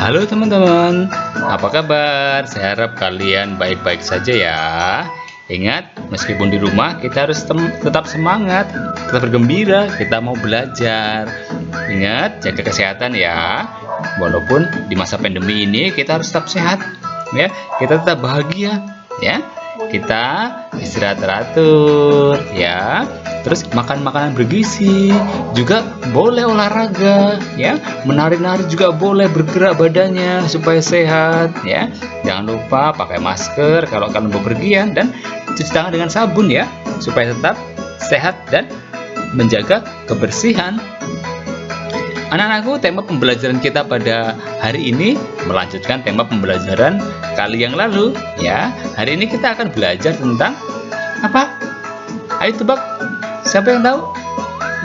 Halo teman-teman, apa kabar? Saya harap kalian baik-baik saja ya. Ingat, meskipun di rumah kita harus tetap semangat, tetap bergembira, kita mau belajar. Ingat, jaga kesehatan ya. Walaupun di masa pandemi ini kita harus tetap sehat, ya. Kita tetap bahagia, ya. Kita istirahat teratur, ya. Terus makan makanan bergizi, juga boleh olahraga, ya. Menari-nari juga boleh, bergerak badannya supaya sehat, ya. Jangan lupa pakai masker kalau kalian bepergian dan cuci tangan dengan sabun ya, supaya tetap sehat dan menjaga kebersihan. Anak-anakku, tema pembelajaran kita pada hari ini melanjutkan tema pembelajaran kali yang lalu ya. Hari ini kita akan belajar tentang apa? Ayo tebak. Siapa yang tahu?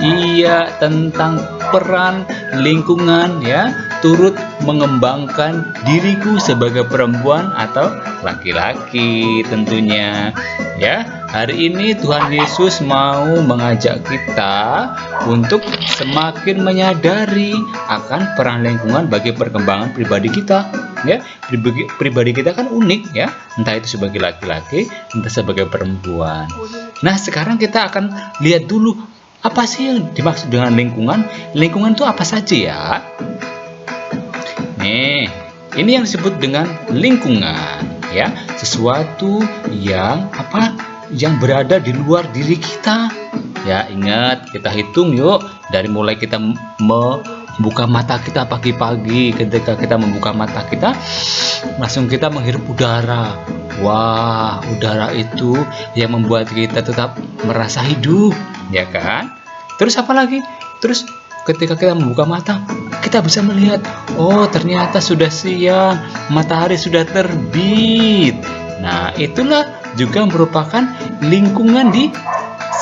Iya, tentang peran lingkungan ya, turut mengembangkan diriku sebagai perempuan atau laki-laki tentunya. Ya, hari ini Tuhan Yesus mau mengajak kita untuk semakin menyadari akan peran lingkungan bagi perkembangan pribadi kita. Ya, pribadi kita kan unik ya, entah itu sebagai laki-laki, entah sebagai perempuan. Nah, sekarang kita akan lihat dulu apa sih yang dimaksud dengan lingkungan. Lingkungan itu apa saja ya? Nih, ini yang disebut dengan lingkungan ya, sesuatu yang apa? Yang berada di luar diri kita. Ya, ingat, kita hitung yuk dari mulai kita membuka mata kita pagi-pagi. Ketika kita membuka mata kita, langsung kita menghirup udara. Wah, udara itu yang membuat kita tetap merasa hidup, ya kan? Terus apa lagi? Terus ketika kita membuka mata, kita bisa melihat, oh ternyata sudah siang, matahari sudah terbit. Nah, itulah juga merupakan lingkungan di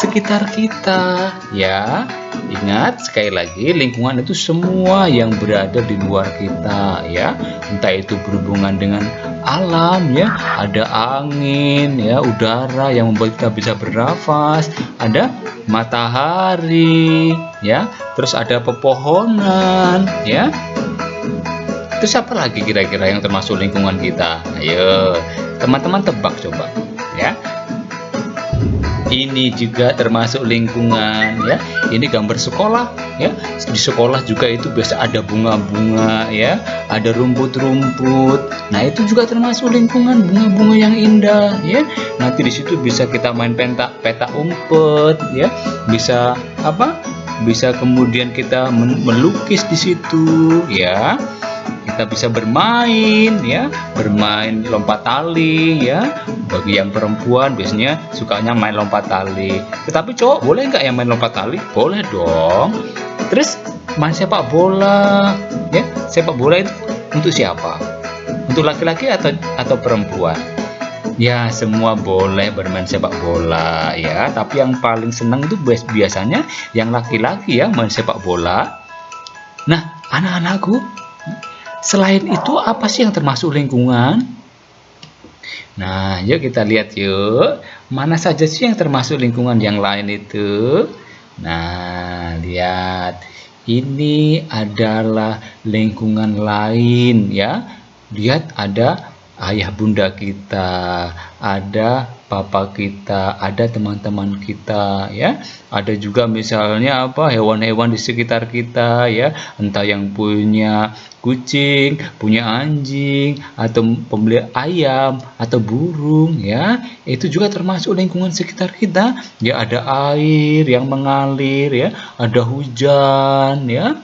sekitar kita, ya. Ingat, sekali lagi, lingkungan itu semua yang berada di luar kita, ya. Entah itu berhubungan dengan alam, ya. Ada angin, ya, udara yang membuat kita bisa bernafas, ada matahari, ya. Terus ada pepohonan, ya. Terus apa lagi kira-kira yang termasuk lingkungan kita? Ayo, teman-teman tebak coba, ya. Ini juga termasuk lingkungan ya. Ini gambar sekolah ya. Di sekolah juga itu biasa ada bunga-bunga ya, ada rumput-rumput. Nah, itu juga termasuk lingkungan, bunga-bunga yang indah ya. Nanti di situ bisa kita main peta umpet ya. Bisa apa? Bisa kemudian kita melukis di situ ya. Kita bisa bermain ya, bermain lompat tali ya. Bagi yang perempuan biasanya sukanya main lompat tali. Tetapi cowok boleh nggak yang main lompat tali? Boleh dong. Terus main sepak bola ya. Sepak bola itu untuk siapa? Untuk laki-laki atau perempuan? Ya, semua boleh bermain sepak bola ya. Tapi yang paling senang itu biasanya yang laki-laki ya, main sepak bola. Nah, anak-anakku, selain itu apa sih yang termasuk lingkungan? Nah, yuk kita lihat yuk. Mana saja sih yang termasuk lingkungan yang lain itu? Nah, lihat. Ini adalah lingkungan lain ya. Lihat, ada ayah bunda kita, ada papa kita, ada teman-teman kita ya. Ada juga misalnya apa, hewan-hewan di sekitar kita ya, entah yang punya kucing, punya anjing, atau pembeli ayam atau burung ya. Itu juga termasuk lingkungan sekitar kita. Ya, ada air yang mengalir ya, ada hujan ya.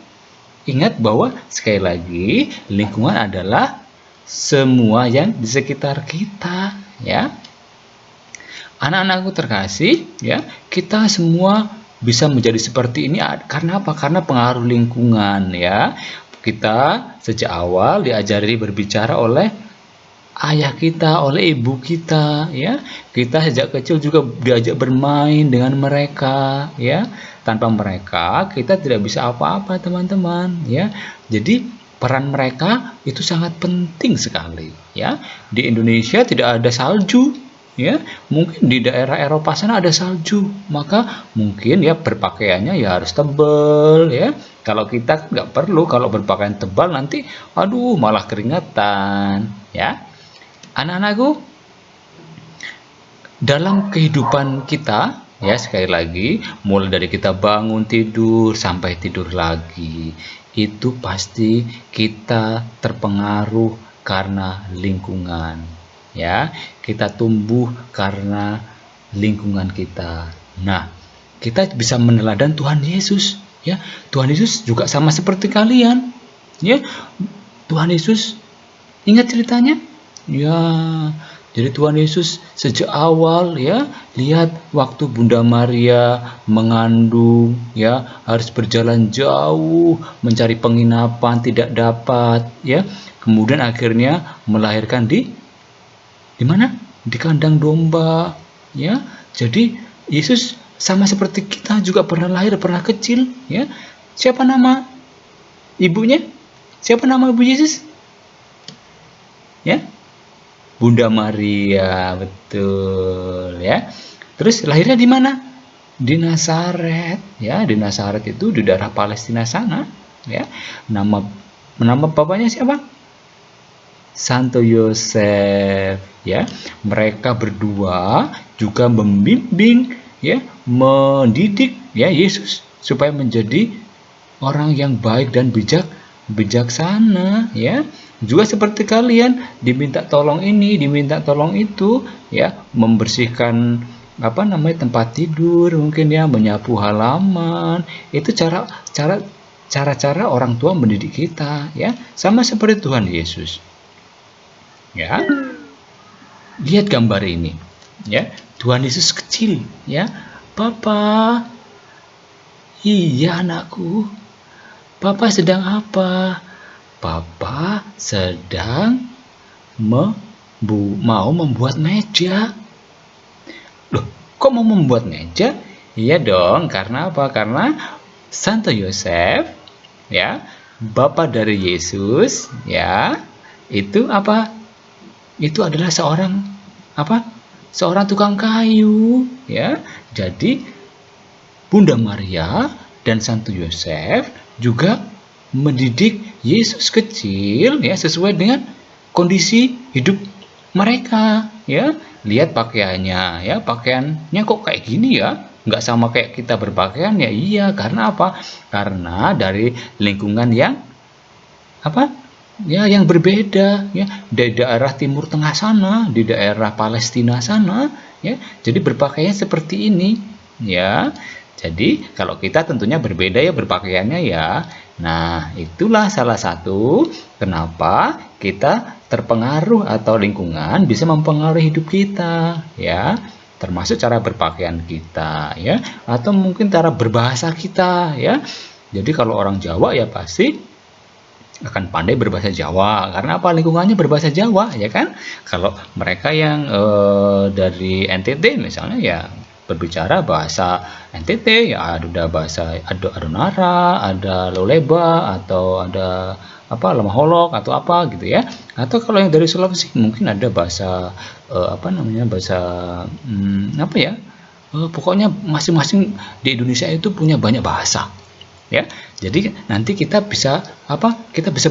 Ingat bahwa sekali lagi lingkungan adalah semua yang di sekitar kita ya. Anak-anakku terkasih ya, kita semua bisa menjadi seperti ini karena apa? Karena pengaruh lingkungan ya. Kita sejak awal diajari berbicara oleh ayah kita, oleh ibu kita ya. Kita sejak kecil juga diajak bermain dengan mereka ya. Tanpa mereka kita tidak bisa apa-apa teman-teman ya. Jadi peran mereka itu sangat penting sekali ya. Di Indonesia tidak ada salju ya. Mungkin di daerah Eropa sana ada salju, maka mungkin ya berpakaiannya ya harus tebal ya. Kalau kita nggak perlu, kalau berpakaian tebal nanti aduh malah keringetan ya. Anak-anakku, dalam kehidupan kita ya, sekali lagi mulai dari kita bangun tidur sampai tidur lagi, itu pasti kita terpengaruh karena lingkungan ya. Kita tumbuh karena lingkungan kita. Nah, kita bisa meneladan Tuhan Yesus ya. Tuhan Yesus juga sama seperti kalian ya. Tuhan Yesus, ingat ceritanya ya. Jadi Tuhan Yesus sejak awal ya, lihat waktu Bunda Maria mengandung ya, harus berjalan jauh mencari penginapan, tidak dapat ya. Kemudian akhirnya melahirkan di mana? Di kandang domba ya. Jadi Yesus sama seperti kita juga pernah lahir, pernah kecil ya. Siapa nama ibunya? Siapa nama ibu Yesus? Ya, Bunda Maria, betul ya. Terus lahirnya di mana? Di Nazaret ya. Di Nazaret itu di daerah Palestina sana ya. Nama bapaknya siapa? Santo Yosef ya. Mereka berdua juga membimbing ya, mendidik ya Yesus supaya menjadi orang yang baik dan bijaksana ya. Juga seperti kalian, diminta tolong ini, diminta tolong itu ya, membersihkan tempat tidur, mungkin ya, menyapu halaman. Itu cara orang tua mendidik kita ya, sama seperti Tuhan Yesus ya. Lihat gambar ini ya, Tuhan Yesus kecil ya. Papa, iya anakku, Papa sedang apa? Papa sedang mau membuat meja. Loh, kok mau membuat meja? Iya dong, karena apa? Karena Santo Yosef ya, bapak dari Yesus ya, itu apa? Itu adalah seorang tukang kayu ya. Jadi Bunda Maria dan Santo Yosef juga mendidik Yesus kecil ya, sesuai dengan kondisi hidup mereka ya. Lihat pakaiannya ya, pakaiannya kok kayak gini ya, nggak sama kayak kita berpakaian ya. Iya, karena apa? Karena dari lingkungan yang yang berbeda ya, di daerah Timur Tengah sana, di daerah Palestina sana ya. Jadi berpakaian seperti ini ya. Jadi kalau kita tentunya berbeda ya berpakaiannya ya. Nah, itulah salah satu kenapa kita terpengaruh atau lingkungan bisa mempengaruhi hidup kita ya. Termasuk cara berpakaian kita ya, atau mungkin cara berbahasa kita ya. Jadi kalau orang Jawa ya pasti akan pandai berbahasa Jawa, karena apa? Lingkungannya berbahasa Jawa ya kan. Kalau mereka yang dari NTT misalnya ya berbicara bahasa NTT ya, ada bahasa Adonara, ada Loleba, atau ada lemah holok atau apa gitu ya. Atau kalau yang dari Sulawesi mungkin ada bahasa bahasa pokoknya masing-masing di Indonesia itu punya banyak bahasa ya. Jadi nanti kita bisa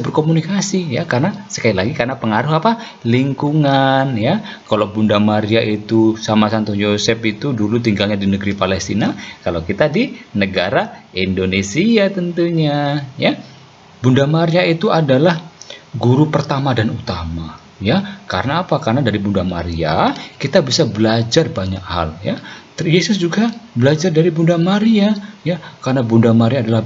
berkomunikasi ya, karena sekali lagi karena pengaruh lingkungan ya. Kalau Bunda Maria itu sama Santo Yosef itu dulu tinggalnya di negeri Palestina, kalau kita di negara Indonesia tentunya ya. Bunda Maria itu adalah guru pertama dan utama ya. Karena apa? Karena dari Bunda Maria kita bisa belajar banyak hal ya. Yesus juga belajar dari Bunda Maria ya, karena Bunda Maria adalah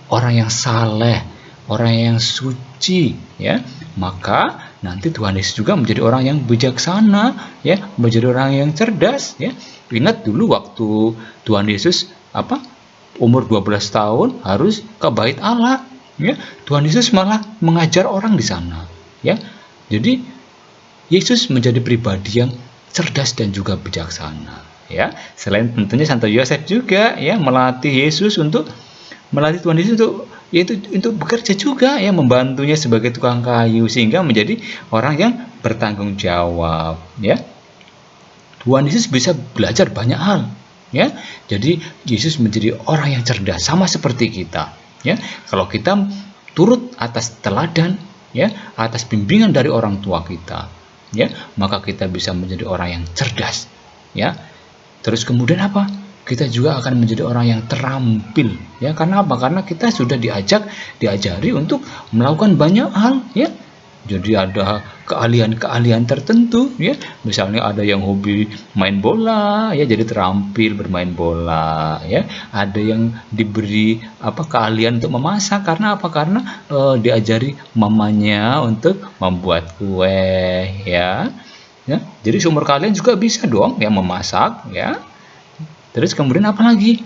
orang yang saleh, orang yang suci ya. Maka nanti Tuhan Yesus juga menjadi orang yang bijaksana ya, menjadi orang yang cerdas ya. Ingat dulu waktu Tuhan Yesus umur 12 tahun harus ke bait Allah ya. Tuhan Yesus malah mengajar orang di sana ya. Jadi Yesus menjadi pribadi yang cerdas dan juga bijaksana ya. Selain tentunya Santo Yosef juga ya melatih Tuhan Yesus untuk bekerja juga ya, membantunya sebagai tukang kayu sehingga menjadi orang yang bertanggung jawab ya. Tuhan Yesus bisa belajar banyak hal, ya. Jadi Yesus menjadi orang yang cerdas sama seperti kita, ya. Kalau kita turut atas teladan, ya, atas bimbingan dari orang tua kita, ya, maka kita bisa menjadi orang yang cerdas, ya. Terus kemudian apa? Kita juga akan menjadi orang yang terampil, ya. Karena apa? Karena kita sudah diajari untuk melakukan banyak hal, ya. Jadi ada keahlian-keahlian tertentu, ya. Misalnya ada yang hobi main bola, ya, jadi terampil bermain bola, ya. Ada yang diberi keahlian untuk memasak, karena apa? Karena diajari mamanya untuk membuat kue, ya. Ya. Jadi seumur kalian juga bisa dong yang memasak, ya. Terus kemudian apa lagi?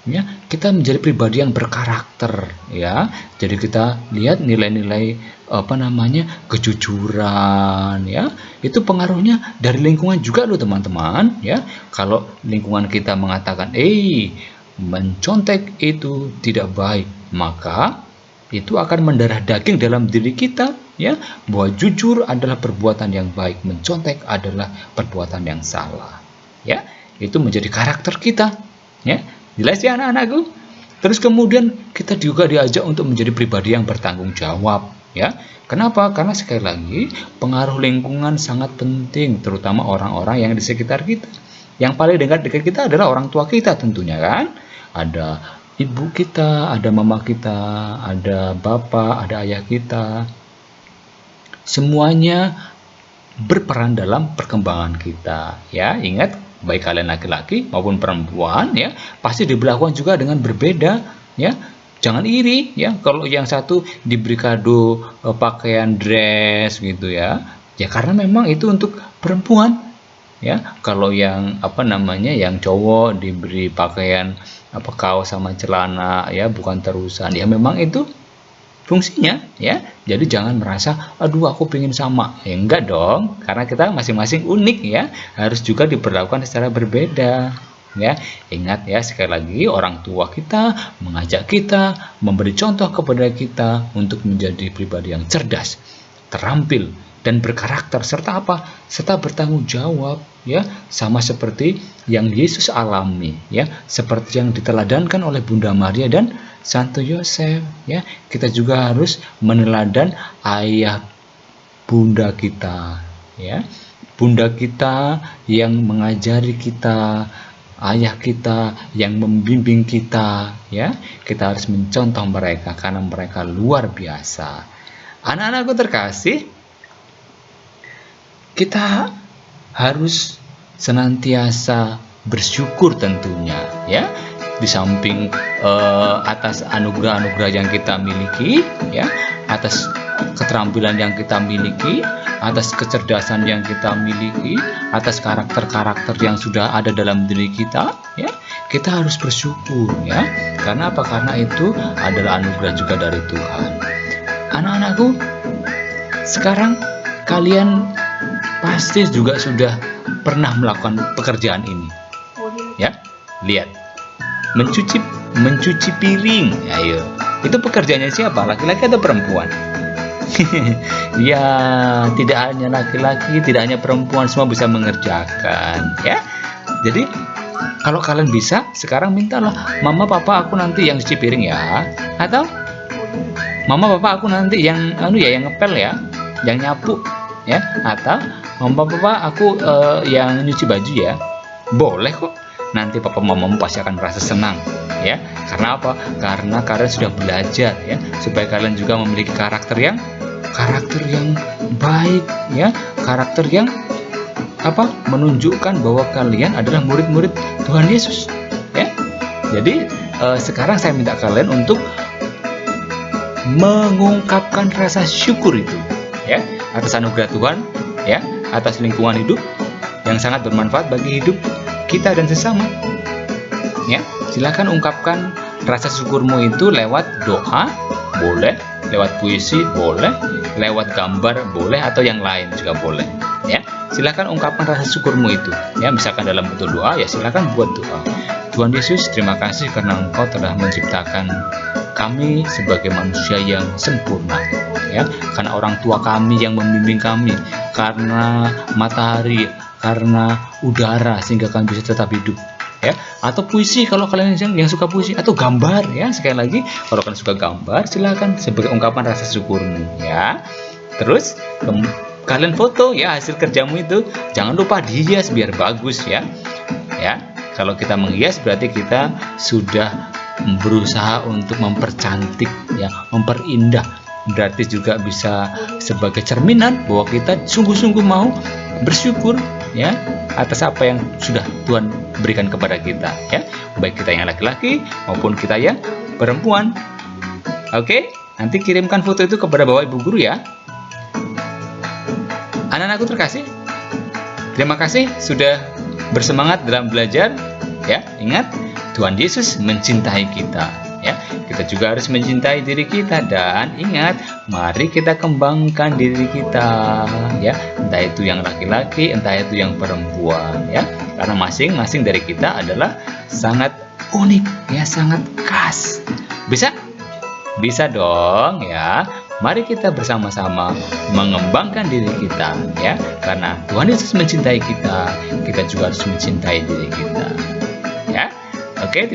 Ya, kita menjadi pribadi yang berkarakter, ya. Jadi kita lihat nilai-nilai kejujuran, ya. Itu pengaruhnya dari lingkungan juga loh teman-teman, ya. Kalau lingkungan kita mengatakan mencontek itu tidak baik, maka itu akan mendarah daging dalam diri kita, ya, bahwa jujur adalah perbuatan yang baik, mencontek adalah perbuatan yang salah, ya. Itu menjadi karakter kita, ya. Jelas ya anak-anakku? Terus kemudian kita juga diajak untuk menjadi pribadi yang bertanggung jawab, ya. Kenapa? Karena sekali lagi pengaruh lingkungan sangat penting, terutama orang-orang yang di sekitar kita. Yang paling dekat kita adalah orang tua kita tentunya, kan? Ada ibu kita, ada mama kita, ada bapak, ada ayah kita. Semuanya berperan dalam perkembangan kita, ya. Ingat, baik kalian laki-laki maupun perempuan, ya, pasti diberlakukan juga dengan berbeda, ya. Jangan iri, ya, kalau yang satu diberi kado pakaian dress gitu, ya. Ya karena memang itu untuk perempuan, ya. Kalau yang yang cowok diberi pakaian kaos sama celana, ya, bukan terusan, ya memang itu fungsinya, ya. Jadi jangan merasa aduh aku pengen sama, ya enggak dong, karena kita masing-masing unik, ya, harus juga diperlakukan secara berbeda, ya. Ingat ya, sekali lagi orang tua kita mengajak kita, memberi contoh kepada kita untuk menjadi pribadi yang cerdas, terampil, dan berkarakter, serta serta bertanggung jawab, ya, sama seperti yang Yesus alami, ya, seperti yang diteladankan oleh Bunda Maria dan Santo Yosef, ya. Kita juga harus meneladan ayah bunda kita, ya, bunda kita yang mengajari kita, ayah kita yang membimbing kita, ya. Kita harus mencontoh mereka karena mereka luar biasa. Anak-anakku terkasih, kita harus senantiasa bersyukur tentunya, ya. Di samping atas anugerah-anugerah yang kita miliki, ya, atas keterampilan yang kita miliki, atas kecerdasan yang kita miliki, atas karakter-karakter yang sudah ada dalam diri kita, ya, kita harus bersyukur, ya. Karena apa? Karena itu adalah anugerah juga dari Tuhan. Anak-anakku, sekarang kalian pasti juga sudah pernah melakukan pekerjaan ini, ya. Lihat, mencuci piring. Ayo, itu pekerjaannya siapa? Laki-laki atau perempuan? Ya, tidak hanya laki-laki, tidak hanya perempuan, semua bisa mengerjakan, ya. Jadi kalau kalian bisa, sekarang mintalah, mama papa aku nanti yang cuci piring, ya. Atau mama papa aku nanti yang yang ngepel, ya, yang nyapu, ya. Atau mama papa aku yang nyuci baju, ya. Boleh kok. Nanti papa mamamu pasti akan merasa senang, ya. Karena apa? Karena kalian sudah belajar, ya, supaya kalian juga memiliki karakter yang baik, ya, karakter yang menunjukkan bahwa kalian adalah murid-murid Tuhan Yesus, ya. Jadi sekarang saya minta kalian untuk mengungkapkan rasa syukur itu, ya, atas anugerah Tuhan, ya, atas lingkungan hidup yang sangat bermanfaat bagi hidup kita dan sesama, ya. Silakan ungkapkan rasa syukurmu itu lewat doa, boleh, lewat puisi, boleh, lewat gambar, boleh, atau yang lain juga boleh, ya. Silakan ungkapkan rasa syukurmu itu, ya. Misalkan dalam bentuk doa, ya silakan buat doa. Tuhan Yesus, terima kasih karena Engkau telah menciptakan kami sebagai manusia yang sempurna, ya. Karena orang tua kami yang membimbing kami, karena matahari karena udara sehingga kalian bisa tetap hidup, ya. Atau puisi kalau kalian yang suka puisi, atau gambar, ya. Sekali lagi, kalau kalian suka gambar, silakan sebagai ungkapan rasa syukurmu, ya. Terus kalian foto, ya, hasil kerjamu itu. Jangan lupa dihias biar bagus, ya. Ya, kalau kita menghias berarti kita sudah berusaha untuk mempercantik, ya, memperindah. Berarti juga bisa sebagai cerminan bahwa kita sungguh-sungguh mau bersyukur, ya, atas apa yang sudah Tuhan berikan kepada kita, ya, baik kita yang laki-laki maupun kita yang perempuan. Oke, nanti kirimkan foto itu kepada Bapak Ibu guru, ya. Anak-anakku terkasih, terima kasih sudah bersemangat dalam belajar, ya. Ingat, Tuhan Yesus mencintai kita, ya. Kita juga harus mencintai diri kita, dan ingat, mari kita kembangkan diri kita, ya. Entah itu yang laki-laki, entah itu yang perempuan, ya. Karena masing-masing dari kita adalah sangat unik, ya, sangat khas. Bisa? Bisa dong, ya. Mari kita bersama-sama mengembangkan diri kita, ya. Karena Tuhan Yesus mencintai kita, kita juga harus mencintai diri kita, ya. Oke.